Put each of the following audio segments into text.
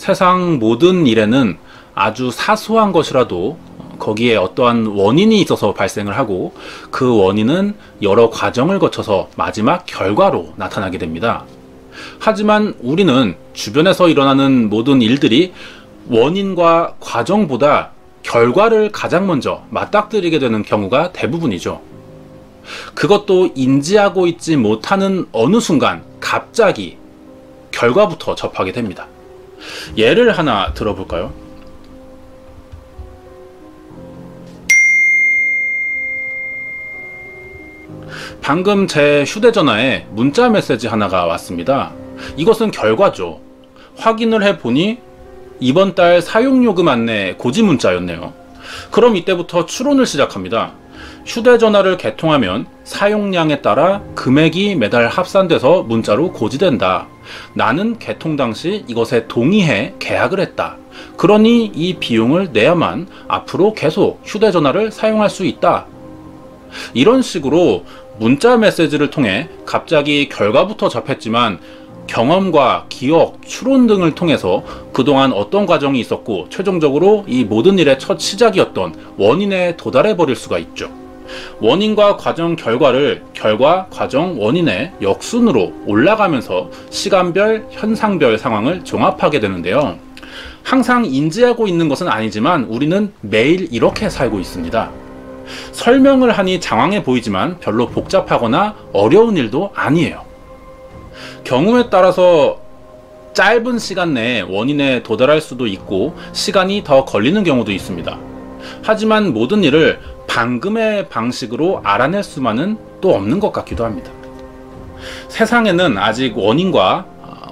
세상 모든 일에는 아주 사소한 것이라도 거기에 어떠한 원인이 있어서 발생을 하고 그 원인은 여러 과정을 거쳐서 마지막 결과로 나타나게 됩니다. 하지만 우리는 주변에서 일어나는 모든 일들이 원인과 과정보다 결과를 가장 먼저 맞닥뜨리게 되는 경우가 대부분이죠. 그것도 인지하고 있지 못하는 어느 순간 갑자기 결과부터 접하게 됩니다. 예를 하나 들어볼까요? 방금 제 휴대전화에 문자 메시지 하나가 왔습니다. 이것은 결과죠. 확인을 해보니 이번 달 사용요금 안내 고지 문자였네요. 그럼 이때부터 추론을 시작합니다. 휴대전화를 개통하면 사용량에 따라 금액이 매달 합산돼서 문자로 고지된다. 나는 개통 당시 이것에 동의해 계약을 했다. 그러니 이 비용을 내야만 앞으로 계속 휴대전화를 사용할 수 있다. 이런 식으로 문자 메시지를 통해 갑자기 결과부터 접했지만 경험과 기억, 추론 등을 통해서 그동안 어떤 과정이 있었고 최종적으로 이 모든 일의 첫 시작이었던 원인에 도달해 버릴 수가 있죠. 원인과 과정 결과를 결과, 과정, 원인의 역순으로 올라가면서 시간별, 현상별 상황을 종합하게 되는데요. 항상 인지하고 있는 것은 아니지만 우리는 매일 이렇게 살고 있습니다. 설명을 하니 장황해 보이지만 별로 복잡하거나 어려운 일도 아니에요. 경우에 따라서 짧은 시간 내에 원인에 도달할 수도 있고 시간이 더 걸리는 경우도 있습니다. 하지만 모든 일을 방금의 방식으로 알아낼 수만은 또 없는 것 같기도 합니다. 세상에는 아직 원인과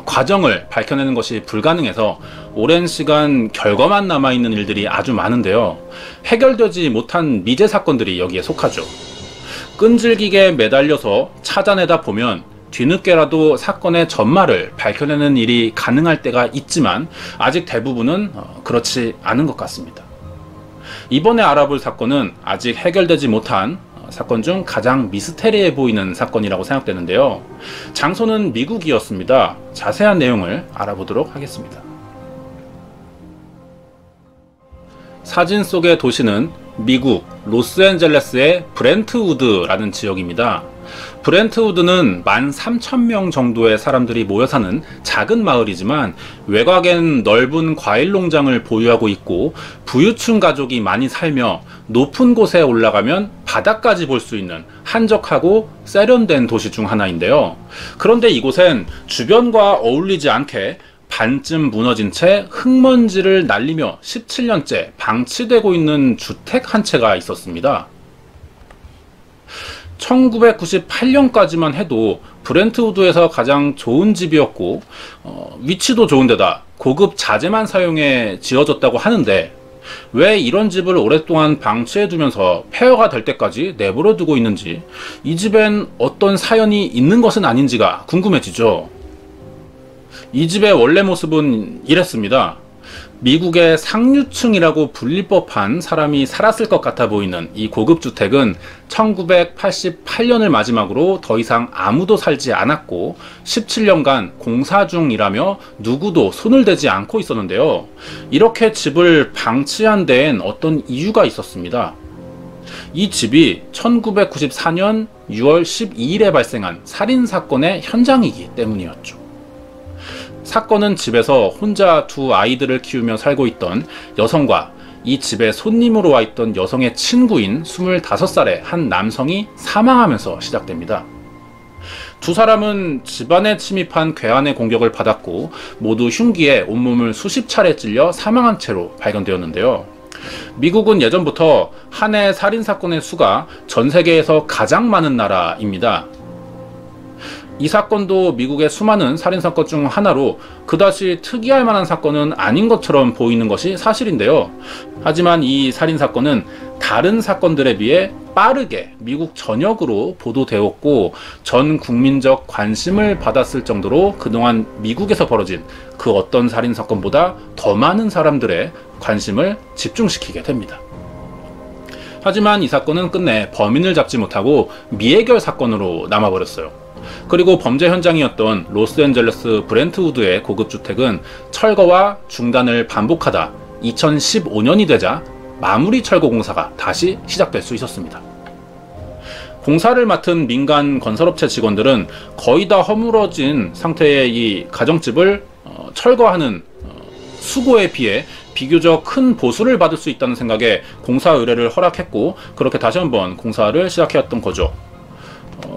과정을 밝혀내는 것이 불가능해서 오랜 시간 결과만 남아있는 일들이 아주 많은데요. 해결되지 못한 미제 사건들이 여기에 속하죠. 끈질기게 매달려서 찾아내다 보면 뒤늦게라도 사건의 전말을 밝혀내는 일이 가능할 때가 있지만 아직 대부분은 그렇지 않은 것 같습니다. 이번에 알아볼 사건은 아직 해결되지 못한 사건 중 가장 미스테리해 보이는 사건이라고 생각되는데요. 장소는 미국이었습니다. 자세한 내용을 알아보도록 하겠습니다. 사진 속의 도시는 미국 로스앤젤레스의 브렌트우드라는 지역입니다. 브렌트우드는 13,000명 정도의 사람들이 모여 사는 작은 마을이지만 외곽엔 넓은 과일 농장을 보유하고 있고 부유층 가족이 많이 살며 높은 곳에 올라가면 바다까지 볼 수 있는 한적하고 세련된 도시 중 하나인데요. 그런데 이곳엔 주변과 어울리지 않게 반쯤 무너진 채 흙먼지를 날리며 17년째 방치되고 있는 주택 한 채가 있었습니다. 1998년까지만 해도 브렌트우드에서 가장 좋은 집이었고 위치도 좋은데다 고급 자재만 사용해 지어졌다고 하는데 왜 이런 집을 오랫동안 방치해두면서 폐허가 될 때까지 내버려 두고 있는지, 이 집엔 어떤 사연이 있는 것은 아닌지가 궁금해지죠. 이 집의 원래 모습은 이랬습니다. 미국의 상류층이라고 불릴 법한 사람이 살았을 것 같아 보이는 이 고급 주택은 1988년을 마지막으로 더 이상 아무도 살지 않았고 17년간 공사 중이라며 누구도 손을 대지 않고 있었는데요. 이렇게 집을 방치한 데엔 어떤 이유가 있었습니다. 이 집이 1994년 6월 12일에 발생한 살인사건의 현장이기 때문이었죠. 사건은 집에서 혼자 두 아이들을 키우며 살고 있던 여성과 이 집에 손님으로 와 있던 여성의 친구인 25살의 한 남성이 사망하면서 시작됩니다. 두 사람은 집안에 침입한 괴한의 공격을 받았고 모두 흉기에 온몸을 수십 차례 찔려 사망한 채로 발견되었는데요. 미국은 예전부터 한 해 살인사건의 수가 전 세계에서 가장 많은 나라입니다. 이 사건도 미국의 수많은 살인사건 중 하나로 그다지 특이할 만한 사건은 아닌 것처럼 보이는 것이 사실인데요. 하지만 이 살인사건은 다른 사건들에 비해 빠르게 미국 전역으로 보도되었고 전 국민적 관심을 받았을 정도로 그동안 미국에서 벌어진 그 어떤 살인사건보다 더 많은 사람들의 관심을 집중시키게 됩니다. 하지만 이 사건은 끝내 범인을 잡지 못하고 미해결 사건으로 남아버렸어요. 그리고 범죄 현장이었던 로스앤젤레스 브렌트우드의 고급주택은 철거와 중단을 반복하다 2015년이 되자 마무리 철거 공사가 다시 시작될 수 있었습니다. 공사를 맡은 민간 건설업체 직원들은 거의 다 허물어진 상태의 이 가정집을 철거하는 수고에 비해 비교적 큰 보수를 받을 수 있다는 생각에 공사 의뢰를 허락했고, 그렇게 다시 한번 공사를 시작해왔던 거죠.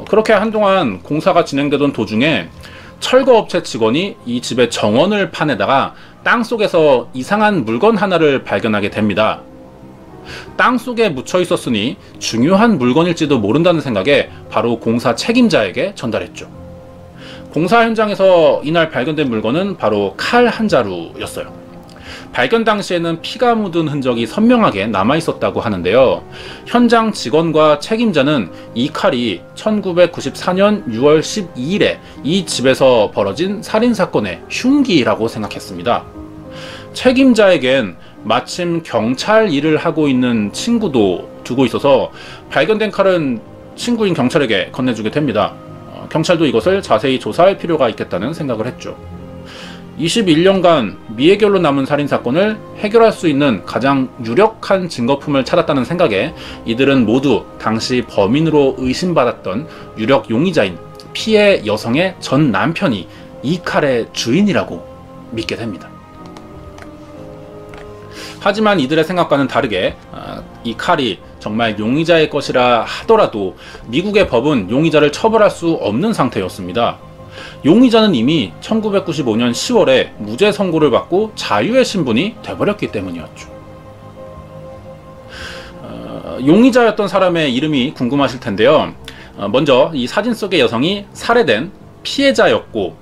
그렇게 한동안 공사가 진행되던 도중에 철거업체 직원이 이 집의 정원을 파내다가 땅속에서 이상한 물건 하나를 발견하게 됩니다. 땅속에 묻혀 있었으니 중요한 물건일지도 모른다는 생각에 바로 공사 책임자에게 전달했죠. 공사 현장에서 이날 발견된 물건은 바로 칼 한 자루였어요. 발견 당시에는 피가 묻은 흔적이 선명하게 남아있었다고 하는데요. 현장 직원과 책임자는 이 칼이 1994년 6월 12일에 이 집에서 벌어진 살인사건의 흉기라고 생각했습니다. 책임자에겐 마침 경찰 일을 하고 있는 친구도 두고 있어서 발견된 칼은 친구인 경찰에게 건네주게 됩니다. 경찰도 이것을 자세히 조사할 필요가 있겠다는 생각을 했죠. 21년간 미해결로 남은 살인사건을 해결할 수 있는 가장 유력한 증거품을 찾았다는 생각에 이들은 모두 당시 범인으로 의심받았던 유력 용의자인 피해 여성의 전 남편이 이 칼의 주인이라고 믿게 됩니다. 하지만 이들의 생각과는 다르게 이 칼이 정말 용의자의 것이라 하더라도 미국의 법은 용의자를 처벌할 수 없는 상태였습니다. 용의자는 이미 1995년 10월에 무죄 선고를 받고 자유의 신분이 돼버렸기 때문이었죠. 용의자였던 사람의 이름이 궁금하실 텐데요. 먼저 이 사진 속의 여성이 살해된 피해자였고,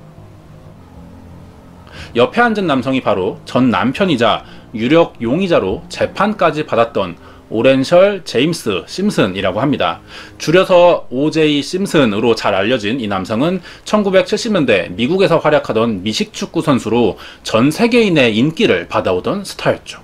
옆에 앉은 남성이 바로 전 남편이자 유력 용의자로 재판까지 받았던 오렌셜 제임스 심슨이라고 합니다. 줄여서 OJ 심슨으로 잘 알려진 이 남성은 1970년대 미국에서 활약하던 미식축구 선수로 전 세계인의 인기를 받아오던 스타였죠.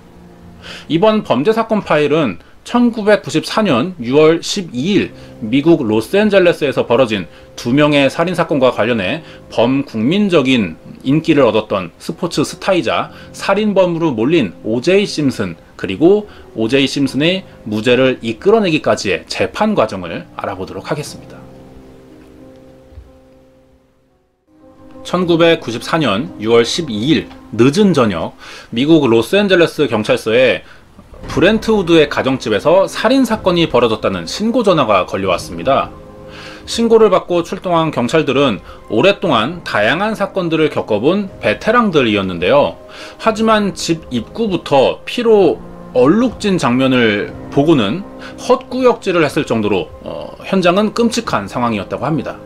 이번 범죄 사건 파일은 1994년 6월 12일 미국 로스앤젤레스에서 벌어진 2명의 살인사건과 관련해 범국민적인 인기를 얻었던 스포츠 스타이자 살인범으로 몰린 OJ 심슨, 그리고 OJ 심슨의 무죄를 이끌어내기까지의 재판 과정을 알아보도록 하겠습니다. 1994년 6월 12일 늦은 저녁 미국 로스앤젤레스 경찰서에 브렌트우드의 가정집에서 살인사건이 벌어졌다는 신고 전화가 걸려왔습니다. 신고를 받고 출동한 경찰들은 오랫동안 다양한 사건들을 겪어본 베테랑들이었는데요. 하지만 집 입구부터 피로 얼룩진 장면을 보고는 헛구역질을 했을 정도로 현장은 끔찍한 상황이었다고 합니다.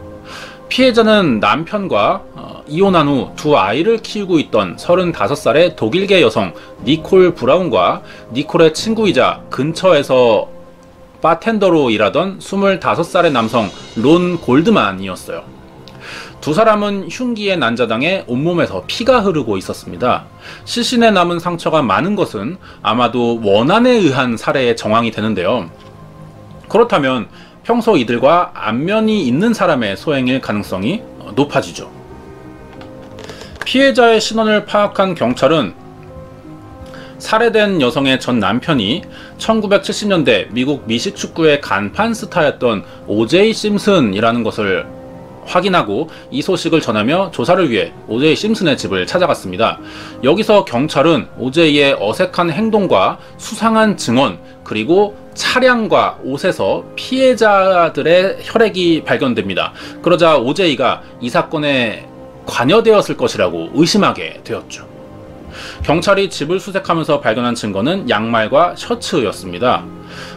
피해자는 남편과 이혼한 후 두 아이를 키우고 있던 35살의 독일계 여성 니콜 브라운과 니콜의 친구이자 근처에서 바텐더로 일하던 25살의 남성 론 골드만이었어요. 두 사람은 흉기에 난자당해 온몸에서 피가 흐르고 있었습니다. 시신에 남은 상처가 많은 것은 아마도 원한에 의한 살해의 정황이 되는데요. 그렇다면 평소 이들과 안면이 있는 사람의 소행일 가능성이 높아지죠. 피해자의 신원을 파악한 경찰은 살해된 여성의 전 남편이 1970년대 미국 미식축구의 간판 스타였던 OJ 심슨이라는 것을 확인하고 이 소식을 전하며 조사를 위해 OJ 심슨의 집을 찾아갔습니다. 여기서 경찰은 OJ의 어색한 행동과 수상한 증언, 그리고 차량과 옷에서 피해자들의 혈액이 발견됩니다. 그러자 OJ가 이 사건에 관여되었을 것이라고 의심하게 되었죠. 경찰이 집을 수색하면서 발견한 증거는 양말과 셔츠였습니다.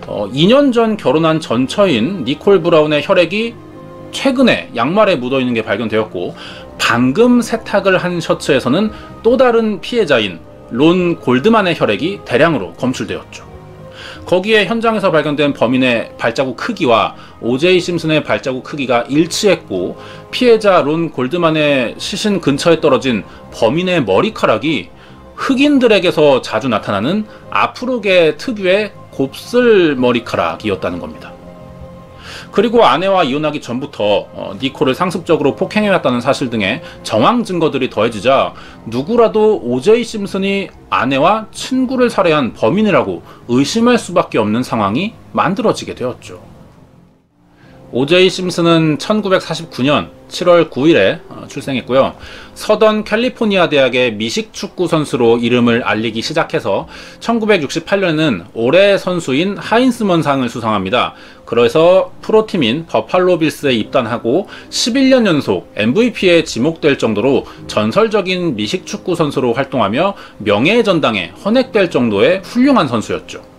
2년 전 결혼한 전처인 니콜 브라운의 혈액이 최근에 양말에 묻어있는 게 발견되었고, 방금 세탁을 한 셔츠에서는 또 다른 피해자인 론 골드만의 혈액이 대량으로 검출되었죠. 거기에 현장에서 발견된 범인의 발자국 크기와 OJ 심슨의 발자국 크기가 일치했고, 피해자 론 골드만의 시신 근처에 떨어진 범인의 머리카락이 흑인들에게서 자주 나타나는 아프로계 특유의 곱슬 머리카락이었다는 겁니다. 그리고 아내와 이혼하기 전부터 니콜을 상습적으로 폭행해왔다는 사실 등의 정황 증거들이 더해지자 누구라도 오제이 심슨이 아내와 친구를 살해한 범인이라고 의심할 수밖에 없는 상황이 만들어지게 되었죠. 오제이 심슨은 1949년 7월 9일에 출생했고요. 서던 캘리포니아 대학의 미식축구 선수로 이름을 알리기 시작해서 1968년에는 올해의 선수인 하인스먼상을 수상합니다. 그래서 프로팀인 버팔로 빌스에 입단하고 11년 연속 MVP에 지목될 정도로 전설적인 미식축구 선수로 활동하며 명예의 전당에 헌액될 정도의 훌륭한 선수였죠.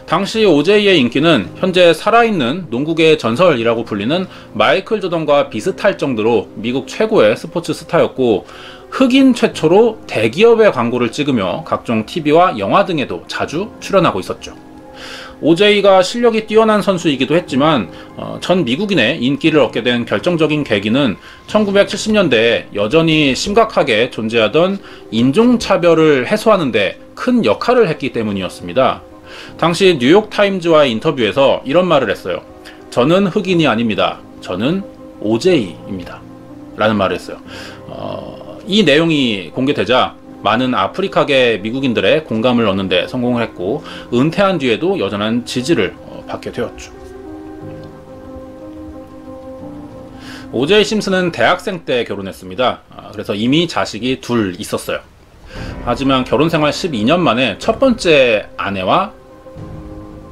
당시 오제이의 인기는 현재 살아있는 농구계의 전설이라고 불리는 마이클 조던과 비슷할 정도로 미국 최고의 스포츠 스타였고, 흑인 최초로 대기업의 광고를 찍으며 각종 TV와 영화 등에도 자주 출연하고 있었죠. 오제이가 실력이 뛰어난 선수이기도 했지만 전 미국인의 인기를 얻게 된 결정적인 계기는 1970년대에 여전히 심각하게 존재하던 인종차별을 해소하는 데 큰 역할을 했기 때문이었습니다. 당시 뉴욕타임즈와의 인터뷰에서 이런 말을 했어요. 저는 흑인이 아닙니다. 저는 오제이입니다. 라는 말을 했어요. 이 내용이 공개되자 많은 아프리카계 미국인들의 공감을 얻는 데 성공을 했고, 은퇴한 뒤에도 여전한 지지를 받게 되었죠. 오제이 심슨은 대학생 때 결혼했습니다. 그래서 이미 자식이 둘 있었어요. 하지만 결혼 생활 12년 만에 첫 번째 아내와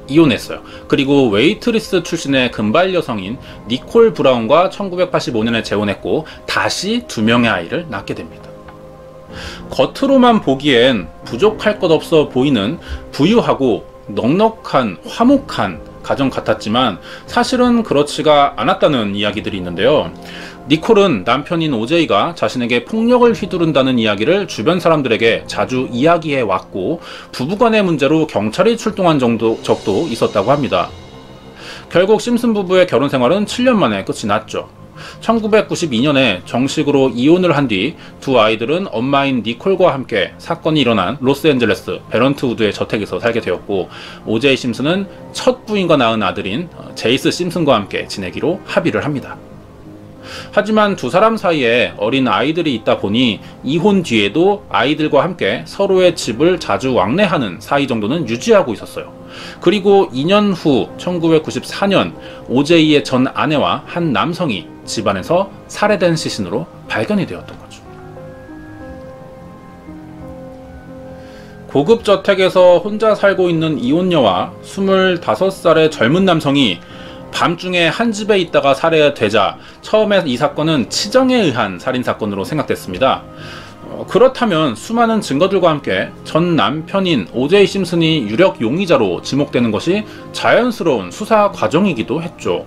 이혼했어요. 그리고 웨이트리스 출신의 금발 여성인 니콜 브라운과 1985년에 재혼했고 다시 2명의 아이를 낳게 됩니다. 겉으로만 보기엔 부족할 것 없어 보이는 부유하고 넉넉한 화목한 가정 같았지만 사실은 그렇지가 않았다는 이야기들이 있는데요. 니콜은 남편인 오제이가 자신에게 폭력을 휘두른다는 이야기를 주변 사람들에게 자주 이야기해 왔고, 부부간의 문제로 경찰이 출동한 적도 있었다고 합니다. 결국 심슨 부부의 결혼 생활은 7년 만에 끝이 났죠. 1992년에 정식으로 이혼을 한 뒤 두 아이들은 엄마인 니콜과 함께 사건이 일어난 로스앤젤레스 베런트우드의 저택에서 살게 되었고, 오제이 심슨은 첫 부인과 낳은 아들인 제이스 심슨과 함께 지내기로 합의를 합니다. 하지만 두 사람 사이에 어린 아이들이 있다 보니 이혼 뒤에도 아이들과 함께 서로의 집을 자주 왕래하는 사이 정도는 유지하고 있었어요. 그리고 2년 후 1994년 오제이의 전 아내와 한 남성이 집안에서 살해된 시신으로 발견이 되었던 거죠. 고급 저택에서 혼자 살고 있는 이혼녀와 25살의 젊은 남성이 밤중에 한 집에 있다가 살해되자 처음에 이 사건은 치정에 의한 살인사건으로 생각됐습니다. 그렇다면 수많은 증거들과 함께 전 남편인 오제이 심슨이 유력 용의자로 지목되는 것이 자연스러운 수사 과정이기도 했죠.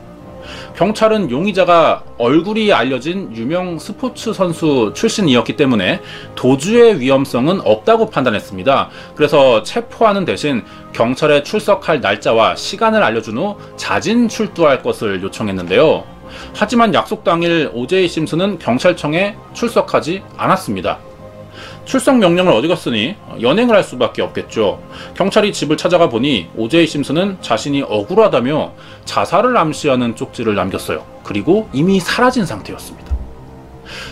경찰은 용의자가 얼굴이 알려진 유명 스포츠 선수 출신이었기 때문에 도주의 위험성은 없다고 판단했습니다. 그래서 체포하는 대신 경찰에 출석할 날짜와 시간을 알려준 후 자진 출두할 것을 요청했는데요. 하지만 약속 당일 오제이 심슨은 경찰청에 출석하지 않았습니다. 출석 명령을 얻었으니 연행을 할 수밖에 없겠죠. 경찰이 집을 찾아가 보니 오제이 심슨은 자신이 억울하다며 자살을 암시하는 쪽지를 남겼어요. 그리고 이미 사라진 상태였습니다.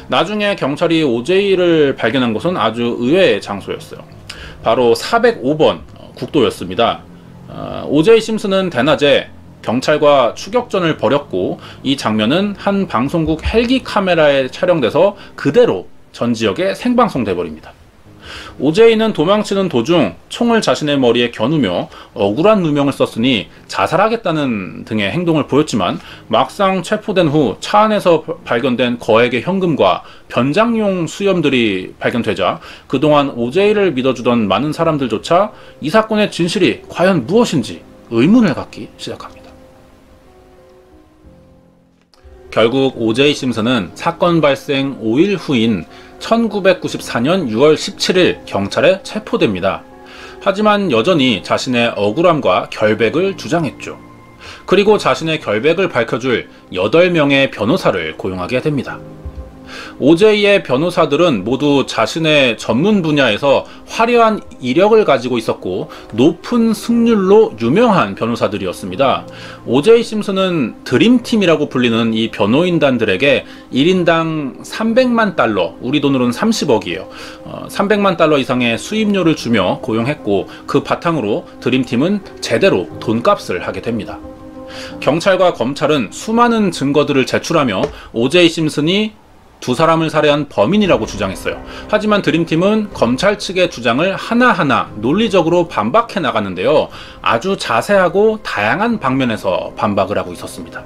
나중에 경찰이 오제이를 발견한 곳은 아주 의외의 장소였어요. 바로 405번 국도였습니다. 오제이 심슨은 대낮에 경찰과 추격전을 벌였고, 이 장면은 한 방송국 헬기 카메라에 촬영돼서 그대로 전 지역에 생방송돼 버립니다. 오제이는 도망치는 도중 총을 자신의 머리에 겨누며 억울한 누명을 썼으니 자살하겠다는 등의 행동을 보였지만, 막상 체포된 후 차 안에서 발견된 거액의 현금과 변장용 수염들이 발견되자 그동안 오제이를 믿어주던 많은 사람들조차 이 사건의 진실이 과연 무엇인지 의문을 갖기 시작합니다. 결국 오제이 심슨은 사건 발생 5일 후인 1994년 6월 17일 경찰에 체포됩니다. 하지만 여전히 자신의 억울함과 결백을 주장했죠. 그리고 자신의 결백을 밝혀줄 8명의 변호사를 고용하게 됩니다. OJ의 변호사들은 모두 자신의 전문 분야에서 화려한 이력을 가지고 있었고 높은 승률로 유명한 변호사들이었습니다. OJ 심슨은 드림팀이라고 불리는 이 변호인단들에게 1인당 300만 달러, 우리 돈으로는 30억이에요. 300만 달러 이상의 수임료를 주며 고용했고 그 바탕으로 드림팀은 제대로 돈값을 하게 됩니다. 경찰과 검찰은 수많은 증거들을 제출하며 OJ 심슨이 두 사람을 살해한 범인이라고 주장했어요. 하지만 드림팀은 검찰 측의 주장을 하나하나 논리적으로 반박해 나갔는데요. 아주 자세하고 다양한 방면에서 반박을 하고 있었습니다.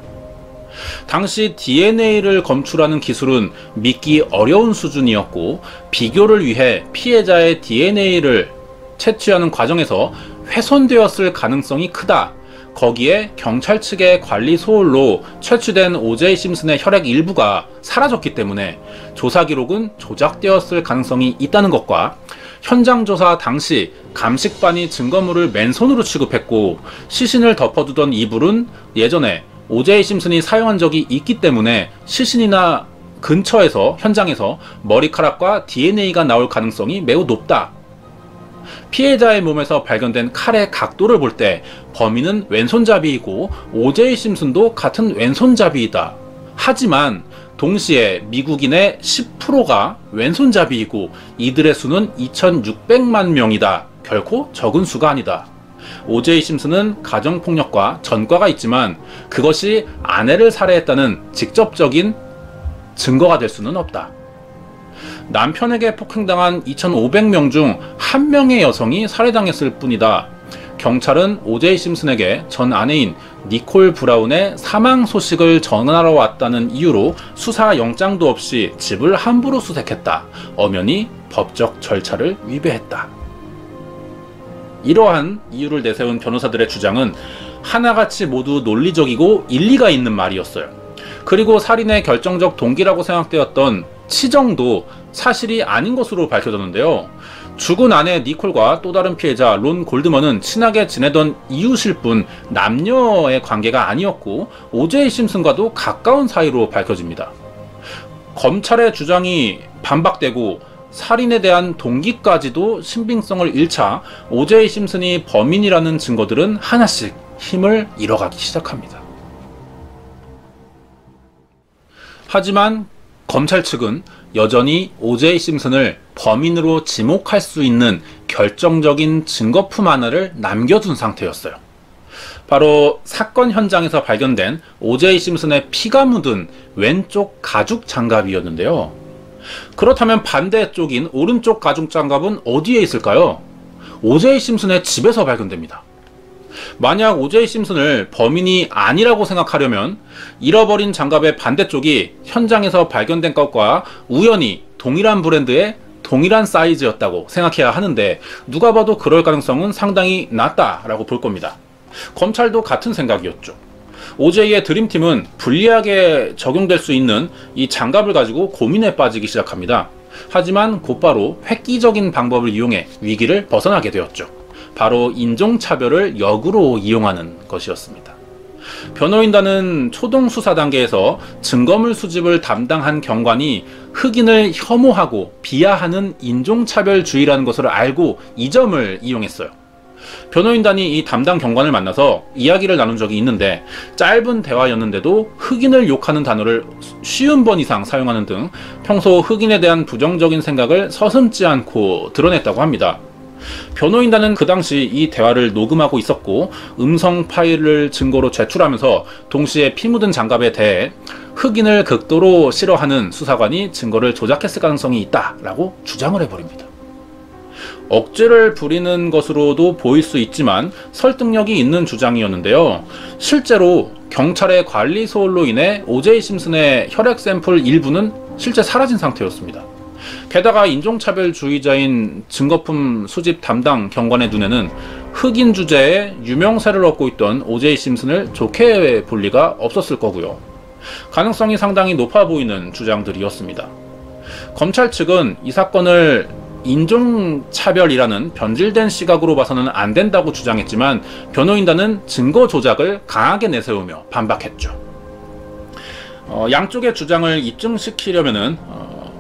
당시 DNA를 검출하는 기술은 믿기 어려운 수준이었고 비교를 위해 피해자의 DNA를 채취하는 과정에서 훼손되었을 가능성이 크다. 거기에 경찰 측의 관리 소홀로 채취된 OJ 심슨의 혈액 일부가 사라졌기 때문에 조사 기록은 조작되었을 가능성이 있다는 것과 현장 조사 당시 감식반이 증거물을 맨손으로 취급했고 시신을 덮어두던 이불은 예전에 OJ 심슨이 사용한 적이 있기 때문에 시신이나 근처에서 현장에서 머리카락과 DNA가 나올 가능성이 매우 높다. 피해자의 몸에서 발견된 칼의 각도를 볼 때 범인은 왼손잡이이고 OJ 심슨도 같은 왼손잡이이다. 하지만 동시에 미국인의 10%가 왼손잡이이고 이들의 수는 2,600만 명이다. 결코 적은 수가 아니다. OJ 심슨은 가정폭력과 전과가 있지만 그것이 아내를 살해했다는 직접적인 증거가 될 수는 없다. 남편에게 폭행당한 2,500명 중 1명의 여성이 살해당했을 뿐이다. 경찰은 OJ 심슨에게 전 아내인 니콜 브라운의 사망 소식을 전하러 왔다는 이유로 수사 영장도 없이 집을 함부로 수색했다. 엄연히 법적 절차를 위배했다. 이러한 이유를 내세운 변호사들의 주장은 하나같이 모두 논리적이고 일리가 있는 말이었어요. 그리고 살인의 결정적 동기라고 생각되었던 치정도 사실이 아닌 것으로 밝혀졌는데요. 죽은 아내 니콜과 또 다른 피해자 론 골드먼은 친하게 지내던 이웃일 뿐 남녀의 관계가 아니었고 OJ 심슨과도 가까운 사이로 밝혀집니다. 검찰의 주장이 반박되고 살인에 대한 동기까지도 신빙성을 잃자 OJ 심슨이 범인이라는 증거들은 하나씩 힘을 잃어가기 시작합니다. 하지만 검찰 측은 여전히 OJ 심슨을 범인으로 지목할 수 있는 결정적인 증거품 하나를 남겨둔 상태였어요. 바로 사건 현장에서 발견된 OJ 심슨의 피가 묻은 왼쪽 가죽 장갑이었는데요. 그렇다면 반대쪽인 오른쪽 가죽 장갑은 어디에 있을까요? OJ 심슨의 집에서 발견됩니다. 만약 OJ 심슨을 범인이 아니라고 생각하려면 잃어버린 장갑의 반대쪽이 현장에서 발견된 것과 우연히 동일한 브랜드의 동일한 사이즈였다고 생각해야 하는데 누가 봐도 그럴 가능성은 상당히 낮다라고 볼 겁니다. 검찰도 같은 생각이었죠. OJ의 드림팀은 불리하게 적용될 수 있는 이 장갑을 가지고 고민에 빠지기 시작합니다. 하지만 곧바로 획기적인 방법을 이용해 위기를 벗어나게 되었죠. 바로 인종차별을 역으로 이용하는 것이었습니다. 변호인단은 초동 수사 단계에서 증거물 수집을 담당한 경관이 흑인을 혐오하고 비하하는 인종차별주의라는 것을 알고 이 점을 이용했어요. 변호인단이 이 담당 경관을 만나서 이야기를 나눈 적이 있는데 짧은 대화였는데도 흑인을 욕하는 단어를 50번 이상 사용하는 등 평소 흑인에 대한 부정적인 생각을 서슴지 않고 드러냈다고 합니다. 변호인단은 그 당시 이 대화를 녹음하고 있었고 음성 파일을 증거로 제출하면서 동시에 피 묻은 장갑에 대해 흑인을 극도로 싫어하는 수사관이 증거를 조작했을 가능성이 있다라고 주장을 해버립니다. 억지를 부리는 것으로도 보일 수 있지만 설득력이 있는 주장이었는데요. 실제로 경찰의 관리 소홀로 인해 OJ 심슨의 혈액 샘플 일부는 실제 사라진 상태였습니다. 게다가 인종차별주의자인 증거품 수집 담당 경관의 눈에는 흑인 주제에 유명세를 얻고 있던 OJ 심슨을 좋게 볼 리가 없었을 거고요. 가능성이 상당히 높아 보이는 주장들이었습니다. 검찰 측은 이 사건을 인종차별이라는 변질된 시각으로 봐서는 안 된다고 주장했지만 변호인단은 증거 조작을 강하게 내세우며 반박했죠. 양쪽의 주장을 입증시키려면은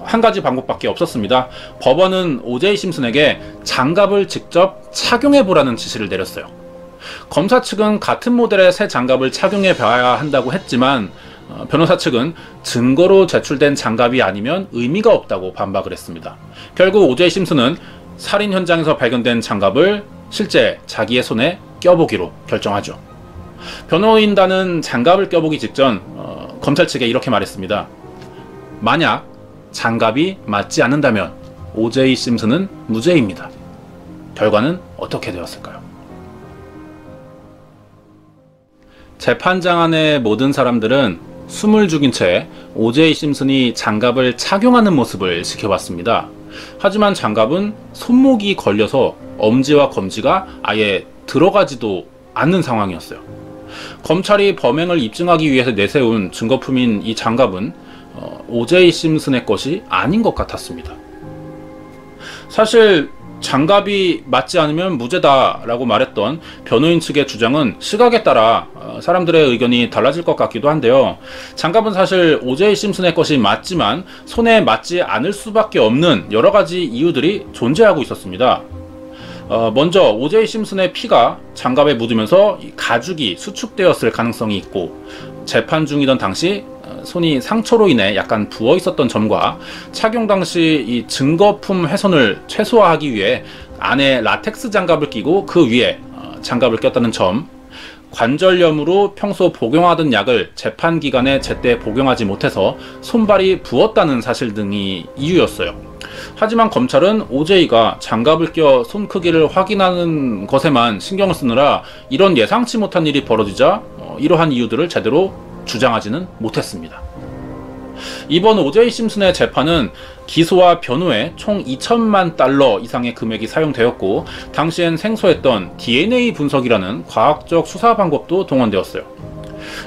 한 가지 방법밖에 없었습니다. 법원은 오제이 심슨에게 장갑을 직접 착용해보라는 지시를 내렸어요. 검사 측은 같은 모델의 새 장갑을 착용해 봐야 한다고 했지만 변호사 측은 증거로 제출된 장갑이 아니면 의미가 없다고 반박을 했습니다. 결국 오제이 심슨은 살인 현장에서 발견된 장갑을 실제 자기의 손에 껴보기로 결정하죠. 변호인단은 장갑을 껴보기 직전 검찰 측에 이렇게 말했습니다. 만약 장갑이 맞지 않는다면 오제이 심슨은 무죄입니다. 결과는 어떻게 되었을까요? 재판장 안의 모든 사람들은 숨을 죽인 채 오제이 심슨이 장갑을 착용하는 모습을 지켜봤습니다. 하지만 장갑은 손목이 걸려서 엄지와 검지가 아예 들어가지도 않는 상황이었어요. 검찰이 범행을 입증하기 위해서 내세운 증거품인 이 장갑은 오제이 심슨의 것이 아닌 것 같았습니다. 사실 장갑이 맞지 않으면 무죄다라고 말했던 변호인 측의 주장은 시각에 따라 사람들의 의견이 달라질 것 같기도 한데요. 장갑은 사실 오제이 심슨의 것이 맞지만 손에 맞지 않을 수밖에 없는 여러 가지 이유들이 존재하고 있었습니다. 먼저 오제이 심슨의 피가 장갑에 묻으면서 가죽이 수축되었을 가능성이 있고, 재판 중이던 당시 손이 상처로 인해 약간 부어 있었던 점과 착용 당시 이 증거품 훼손을 최소화하기 위해 안에 라텍스 장갑을 끼고 그 위에 장갑을 꼈다는 점, 관절염으로 평소 복용하던 약을 재판 기간에 제때 복용하지 못해서 손발이 부었다는 사실 등이 이유였어요. 하지만 검찰은 오제이가 장갑을 껴 손 크기를 확인하는 것에만 신경을 쓰느라 이런 예상치 못한 일이 벌어지자 이러한 이유들을 제대로 주장하지는 못했습니다. 이번 오제이 심슨의 재판은 기소와 변호에 총 2천만 달러 이상의 금액이 사용되었고, 당시엔 생소했던 DNA 분석이라는 과학적 수사 방법도 동원되었어요.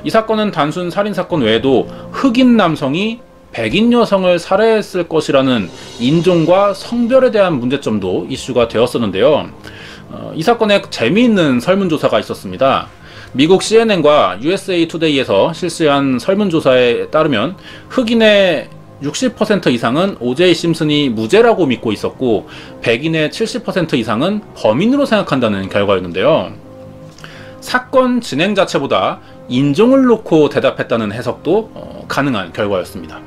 이 사건은 단순 살인사건 외에도 흑인 남성이 백인 여성을 살해했을 것이라는 인종과 성별에 대한 문제점도 이슈가 되었었는데요. 이 사건에 재미있는 설문조사가 있었습니다. 미국 CNN과 USA 투데이에서 실시한 설문조사에 따르면 흑인의 60% 이상은 오제이 심슨이 무죄라고 믿고 있었고, 백인의 70% 이상은 범인으로 생각한다는 결과였는데요. 사건 진행 자체보다 인종을 놓고 대답했다는 해석도 가능한 결과였습니다.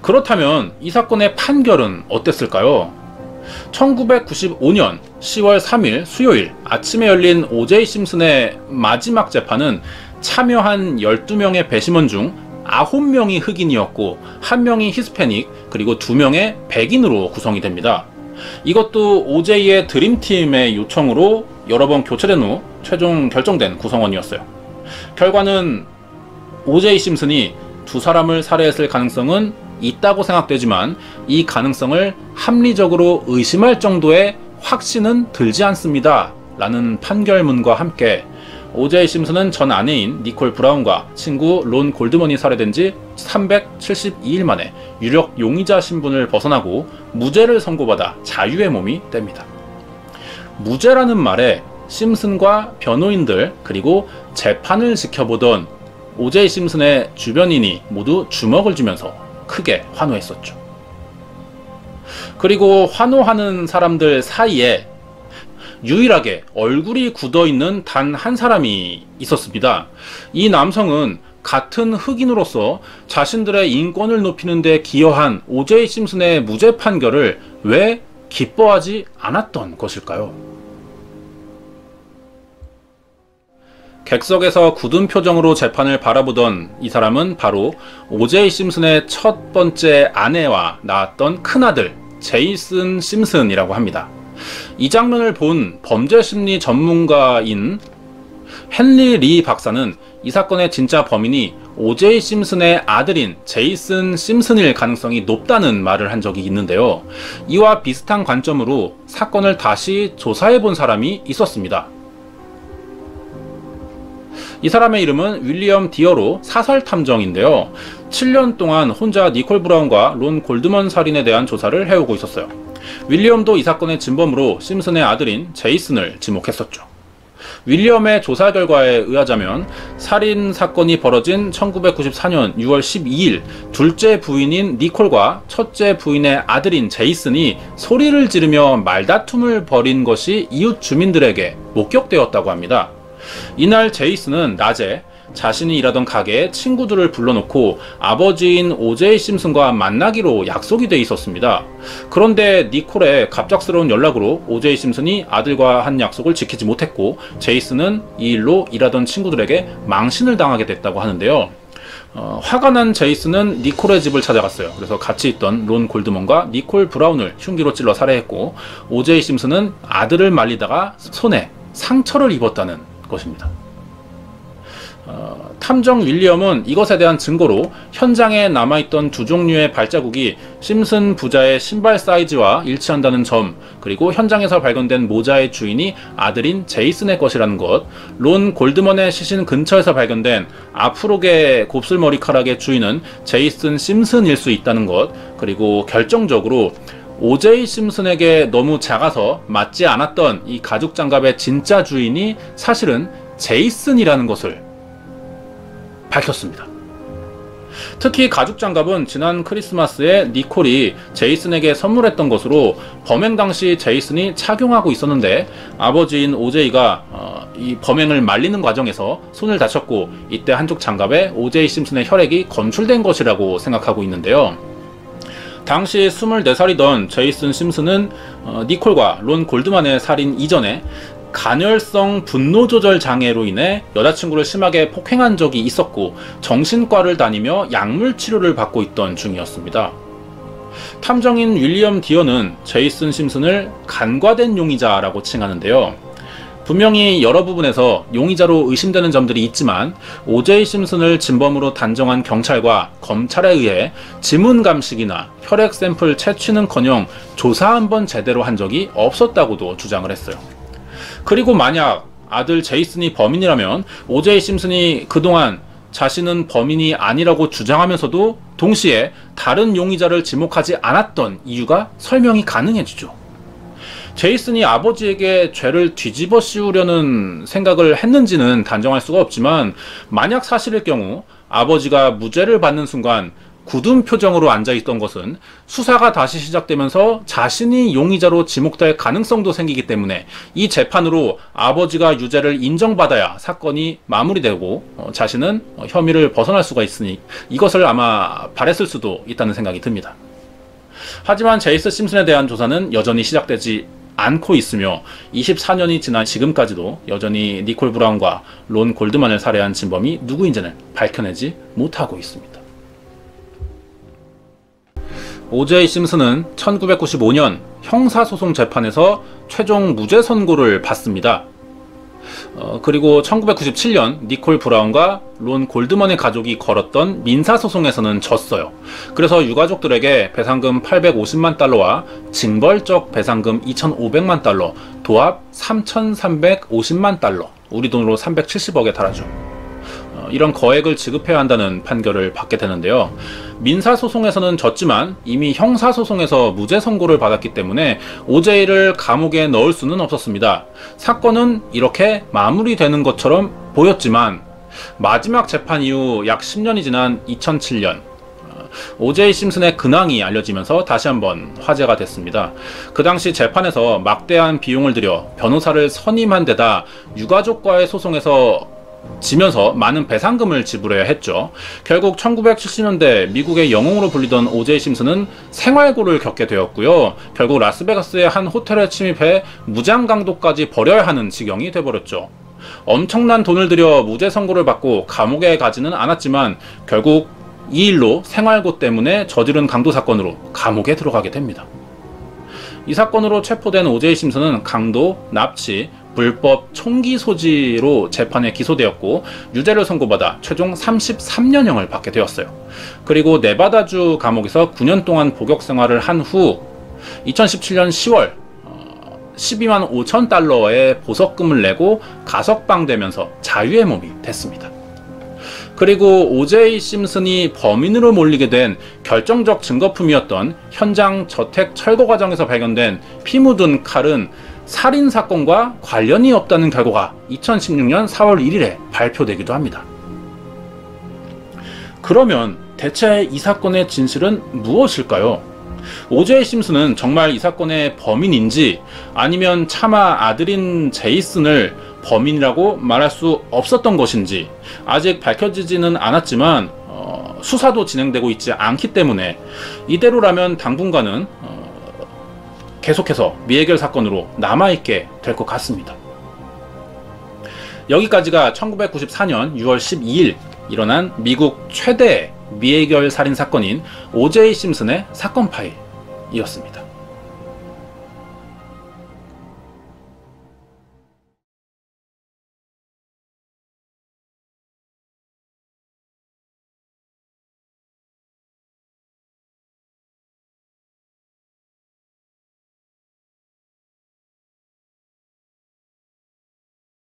그렇다면 이 사건의 판결은 어땠을까요? 1995년 10월 3일 수요일 아침에 열린 오제이 심슨의 마지막 재판은 참여한 12명의 배심원 중 9명이 흑인이었고 1명이 히스패닉, 그리고 2명의 백인으로 구성이 됩니다. 이것도 오제이의 드림팀의 요청으로 여러 번 교체된 후 최종 결정된 구성원이었어요. 결과는 오제이 심슨이 두 사람을 살해했을 가능성은 있다고 생각되지만 이 가능성을 합리적으로 의심할 정도의 확신은 들지 않습니다 라는 판결문과 함께 오제이 심슨은 전 아내인 니콜 브라운과 친구 론 골드먼이 살해된 지 372일 만에 유력 용의자 신분을 벗어나고 무죄를 선고받아 자유의 몸이 됩니다. 무죄라는 말에 심슨과 변호인들 그리고 재판을 지켜보던 오제이 심슨의 주변인이 모두 주먹을 쥐면서 크게 환호했었죠. 그리고 환호하는 사람들 사이에 유일하게 얼굴이 굳어있는 단 한 사람이 있었습니다. 이 남성은 같은 흑인으로서 자신들의 인권을 높이는 데 기여한 오제이 심슨의 무죄 판결을 왜 기뻐하지 않았던 것일까요? 객석에서 굳은 표정으로 재판을 바라보던 이 사람은 바로 오제이 심슨의 첫 번째 아내와 낳았던 큰아들 제이슨 심슨이라고 합니다. 이 장면을 본 범죄심리 전문가인 헨리 리 박사는 이 사건의 진짜 범인이 오제이 심슨의 아들인 제이슨 심슨일 가능성이 높다는 말을 한 적이 있는데요. 이와 비슷한 관점으로 사건을 다시 조사해 본 사람이 있었습니다. 이 사람의 이름은 윌리엄 디어로 사설탐정인데요. 7년 동안 혼자 니콜 브라운과 론 골드먼 살인에 대한 조사를 해오고 있었어요. 윌리엄도 이 사건의 진범으로 심슨의 아들인 제이슨을 지목했었죠. 윌리엄의 조사 결과에 의하자면 살인 사건이 벌어진 1994년 6월 12일 둘째 부인인 니콜과 첫째 부인의 아들인 제이슨이 소리를 지르며 말다툼을 벌인 것이 이웃 주민들에게 목격되었다고 합니다. 이날 제이슨은 낮에 자신이 일하던 가게에 친구들을 불러놓고 아버지인 오제이 심슨과 만나기로 약속이 돼 있었습니다. 그런데 니콜의 갑작스러운 연락으로 오제이 심슨이 아들과 한 약속을 지키지 못했고 제이슨은 이 일로 일하던 친구들에게 망신을 당하게 됐다고 하는데요. 화가 난 제이슨은 니콜의 집을 찾아갔어요. 그래서 같이 있던 론 골드먼과 니콜 브라운을 흉기로 찔러 살해했고 오제이 심슨은 아들을 말리다가 손에 상처를 입었다는 것입니다. 탐정 윌리엄은 이것에 대한 증거로 현장에 남아있던 두 종류의 발자국이 심슨 부자의 신발 사이즈와 일치한다는 점, 그리고 현장에서 발견된 모자의 주인이 아들인 제이슨의 것이라는 것, 론 골드먼의 시신 근처에서 발견된 앞으로의 곱슬머리카락의 주인은 제이슨 심슨일 수 있다는 것, 그리고 결정적으로 오제이 심슨에게 너무 작아서 맞지 않았던 이 가죽 장갑의 진짜 주인이 사실은 제이슨이라는 것을 밝혔습니다. 특히 가죽 장갑은 지난 크리스마스에 니콜이 제이슨에게 선물했던 것으로 범행 당시 제이슨이 착용하고 있었는데 아버지인 오제이가 이 범행을 말리는 과정에서 손을 다쳤고 이때 한쪽 장갑에 오제이 심슨의 혈액이 검출된 것이라고 생각하고 있는데요. 당시 24살이던 제이슨 심슨은 니콜과 론 골드만의 살인 이전에 간헐성 분노조절 장애로 인해 여자친구를 심하게 폭행한 적이 있었고 정신과를 다니며 약물 치료를 받고 있던 중이었습니다. 탐정인 윌리엄 디어는 제이슨 심슨을 간과된 용의자라고 칭하는데요. 분명히 여러 부분에서 용의자로 의심되는 점들이 있지만 오제이 심슨을 진범으로 단정한 경찰과 검찰에 의해 지문 감식이나 혈액 샘플 채취는커녕 조사 한번 제대로 한 적이 없었다고도 주장을 했어요. 그리고 만약 아들 제이슨이 범인이라면 오제이 심슨이 그동안 자신은 범인이 아니라고 주장하면서도 동시에 다른 용의자를 지목하지 않았던 이유가 설명이 가능해지죠. 제이슨이 아버지에게 죄를 뒤집어 씌우려는 생각을 했는지는 단정할 수가 없지만 만약 사실일 경우 아버지가 무죄를 받는 순간 굳은 표정으로 앉아있던 것은 수사가 다시 시작되면서 자신이 용의자로 지목될 가능성도 생기기 때문에 이 재판으로 아버지가 유죄를 인정받아야 사건이 마무리되고 자신은 혐의를 벗어날 수가 있으니 이것을 아마 바랬을 수도 있다는 생각이 듭니다. 하지만 제이슨 심슨에 대한 조사는 여전히 시작되지 않고 있으며 24년이 지난 지금까지도 여전히 니콜 브라운과 론 골드만을 살해한 진범이 누구인지는 밝혀내지 못하고 있습니다. 오제이 심슨은 1995년 형사소송 재판에서 최종 무죄 선고를 받습니다. 그리고 1997년 니콜 브라운과 론 골드먼의 가족이 걸었던 민사소송에서는 졌어요. 그래서 유가족들에게 배상금 850만 달러와 징벌적 배상금 2,500만 달러, 도합 3,350만 달러, 우리 돈으로 370억에 달하죠. 이런 거액을 지급해야 한다는 판결을 받게 되는데요. 민사소송에서는 졌지만 이미 형사소송에서 무죄 선고를 받았기 때문에 오제이를 감옥에 넣을 수는 없었습니다. 사건은 이렇게 마무리되는 것처럼 보였지만 마지막 재판 이후 약 10년이 지난 2007년 오제이 심슨의 근황이 알려지면서 다시 한번 화제가 됐습니다. 그 당시 재판에서 막대한 비용을 들여 변호사를 선임한 데다 유가족과의 소송에서 지면서 많은 배상금을 지불해야 했죠. 결국 1970년대 미국의 영웅으로 불리던 오제이 심슨은 생활고를 겪게 되었고요. 결국 라스베가스의 한 호텔에 침입해 무장강도까지 벌여야 하는 지경이 돼버렸죠. 엄청난 돈을 들여 무죄 선고를 받고 감옥에 가지는 않았지만 결국 이 일로 생활고 때문에 저지른 강도 사건으로 감옥에 들어가게 됩니다. 이 사건으로 체포된 오제이 심슨은 강도, 납치, 불법 총기 소지로 재판에 기소되었고 유죄를 선고받아 최종 33년형을 받게 되었어요. 그리고 네바다주 감옥에서 9년 동안 복역 생활을 한 후 2017년 10월 12만 5천 달러의 보석금을 내고 가석방되면서 자유의 몸이 됐습니다. 그리고 오제이 심슨이 범인으로 몰리게 된 결정적 증거품이었던 현장 저택 철거 과정에서 발견된 피 묻은 칼은 살인사건과 관련이 없다는 결과가 2016년 4월 1일에 발표되기도 합니다. 그러면 대체 이 사건의 진실은 무엇일까요? 오제이 심슨은 정말 이 사건의 범인인지, 아니면 차마 아들인 제이슨을 범인이라고 말할 수 없었던 것인지 아직 밝혀지지는 않았지만 수사도 진행되고 있지 않기 때문에 이대로라면 당분간은 계속해서 미해결 사건으로 남아있게 될 것 같습니다. 여기까지가 1994년 6월 12일 일어난 미국 최대 미해결 살인 사건인 오제이 심슨의 사건 파일이었습니다.